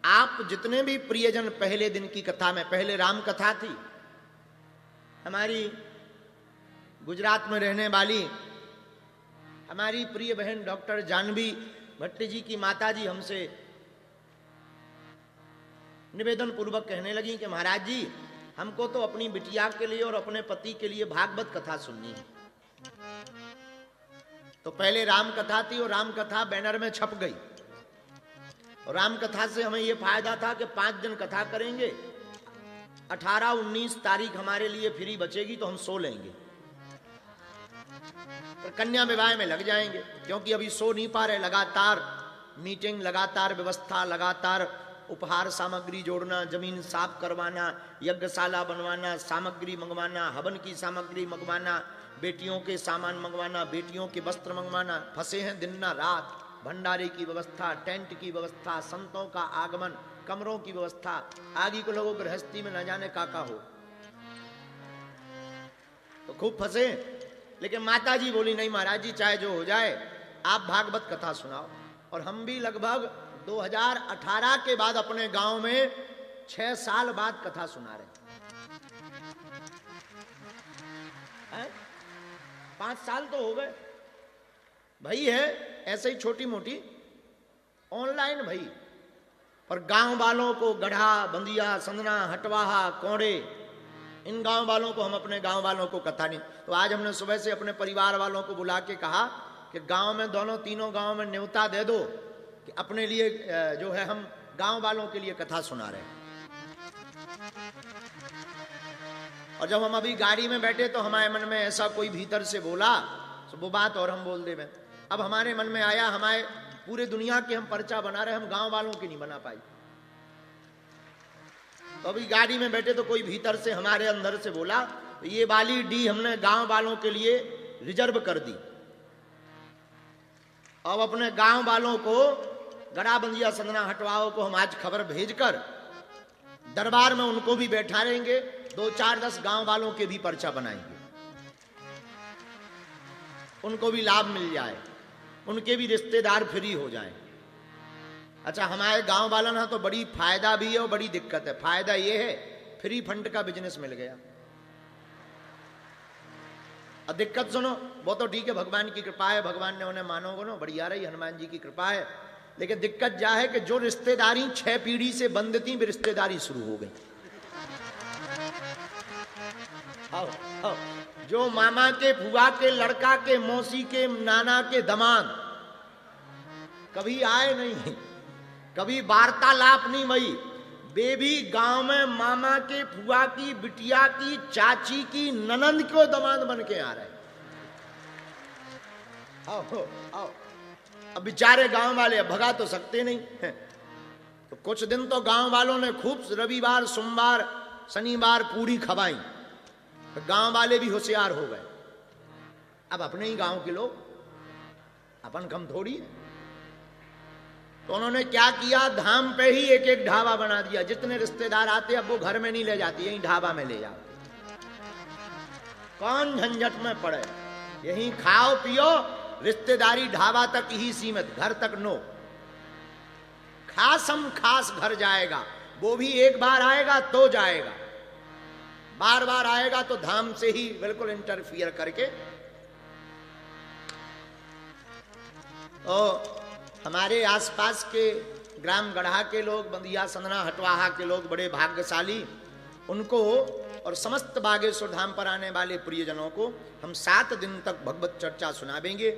आप जितने भी प्रियजन पहले दिन की कथा में, पहले राम कथा थी, हमारी गुजरात में रहने वाली हमारी प्रिय बहन डॉक्टर जानवी भट्ट जी की माता जी हमसे निवेदन पूर्वक कहने लगी कि महाराज जी, हमको तो अपनी बिटिया के लिए और अपने पति के लिए भागवत कथा सुननी है। तो पहले राम कथा थी और राम कथा बैनर में छप गई, और राम कथा से हमें यह फायदा था कि 5 दिन कथा करेंगे, 18-19 तारीख हमारे लिए फ्री बचेगी तो हम सो लेंगे, पर कन्या विवाह में लग जाएंगे, क्योंकि अभी सो नहीं पा रहे। लगातार मीटिंग, लगातार व्यवस्था, लगातार उपहार सामग्री जोड़ना, जमीन साफ करवाना, यज्ञशाला बनवाना, सामग्री मंगवाना, हवन की सामग्री मंगवाना, बेटियों के सामान मंगवाना, बेटियों के वस्त्र मंगवाना, फंसे हैं दिन ना रात। भंडारे की व्यवस्था, टेंट की व्यवस्था, संतों का आगमन, कमरों की व्यवस्था, आगे को लोगों गृहस्थी में न जाने काका हो, तो खूब फंसे। लेकिन माता जी बोली नहीं महाराज जी, चाहे जो हो जाए, आप भागवत कथा सुनाओ। और हम भी लगभग 2018 के बाद अपने गांव में 6 साल बाद कथा सुना रहे हैं। 5 साल तो हो गए। भाई है ऐसे ही छोटी मोटी ऑनलाइन भाई, पर गांव वालों को गढ़ा, बंदिया, संदना, हटवाहा, कोड़े, इन गांव वालों को, हम अपने गांव वालों को कथा नहीं। तो आज हमने सुबह से अपने परिवार वालों को बुला के कहा कि गांव में तीनों गांव में न्योता दे दो कि अपने लिए जो है हम गांव वालों के लिए कथा सुना रहे हैं। और जब हम अभी गाड़ी में बैठे तो हमारे मन में ऐसा कोई भीतर से बोला, तो वो बात और हम बोल दे में। अब हमारे मन में आया, हमारे पूरे दुनिया के हम पर्चा बना रहे, हम गांव वालों की नहीं बना पाई। तो अभी गाड़ी में बैठे तो कोई भीतर से हमारे अंदर से बोला, तो ये वाली डी हमने गांव वालों के लिए रिजर्व कर दी। अब अपने गांव वालों को, गड़ा, बंदिया, संदना, हटवाओं को हम आज खबर भेजकर दरबार में उनको भी बैठा रहेंगे, 2-4-10 गांव वालों के भी पर्चा बनाएंगे, उनको भी लाभ मिल जाए, उनके भी रिश्तेदार फ्री हो जाएं। अच्छा, हमारे गांव वालों ना तो बड़ी फायदा भी है और बड़ी दिक्कत है। फायदा ये है फ्री फंड का बिजनेस मिल गया, और दिक्कत सुनो, वो तो ठीक है, भगवान की कृपा है, भगवान ने उन्हें मानो को ना बढ़िया रही, हनुमान जी की कृपा है। लेकिन दिक्कत क्या है कि जो रिश्तेदारी 6 पीढ़ी से बंद थी, भी रिश्तेदारी शुरू हो गई। आओ, जो मामा के, फुआ के लड़का के, मौसी के, नाना के दमाद कभी आए नहीं, कभी वार्तालाप नहीं भई, बेबी गांव में मामा के, फुआ की, बिटिया की, चाची की, ननंद को दमाद बन के आ रहे। आओ। अब बेचारे गांव वाले भगा तो सकते नहीं हैं। तो कुछ दिन तो गांव वालों ने खूब रविवार, सोमवार, शनिवार पूरी खवाई, तो गांव वाले भी होशियार हो गए। अब अपने ही गांव के लोग, अपन कम थोड़ी है। तो उन्होंने क्या किया, धाम पे ही एक ढाबा बना दिया। जितने रिश्तेदार आते अब वो घर में नहीं ले जाती, यही ढाबा में ले जाते। कौन झंझट में पड़े, यही खाओ पियो, रिश्तेदारी ढाबा तक ही सीमित, घर तक नो। खासम खास घर जाएगा, वो भी एक बार आएगा तो जाएगा, बार बार आएगा तो धाम से ही बिल्कुल इंटरफियर करके। तो हमारे आसपास के ग्राम गढ़ा के लोग, बंदिया, संदना, हटवाहा के लोग बड़े भाग्यशाली, उनको और समस्त बागेश्वर धाम पर आने वाले प्रियजनों को हम 7 दिन तक भगवत चर्चा सुनावेंगे।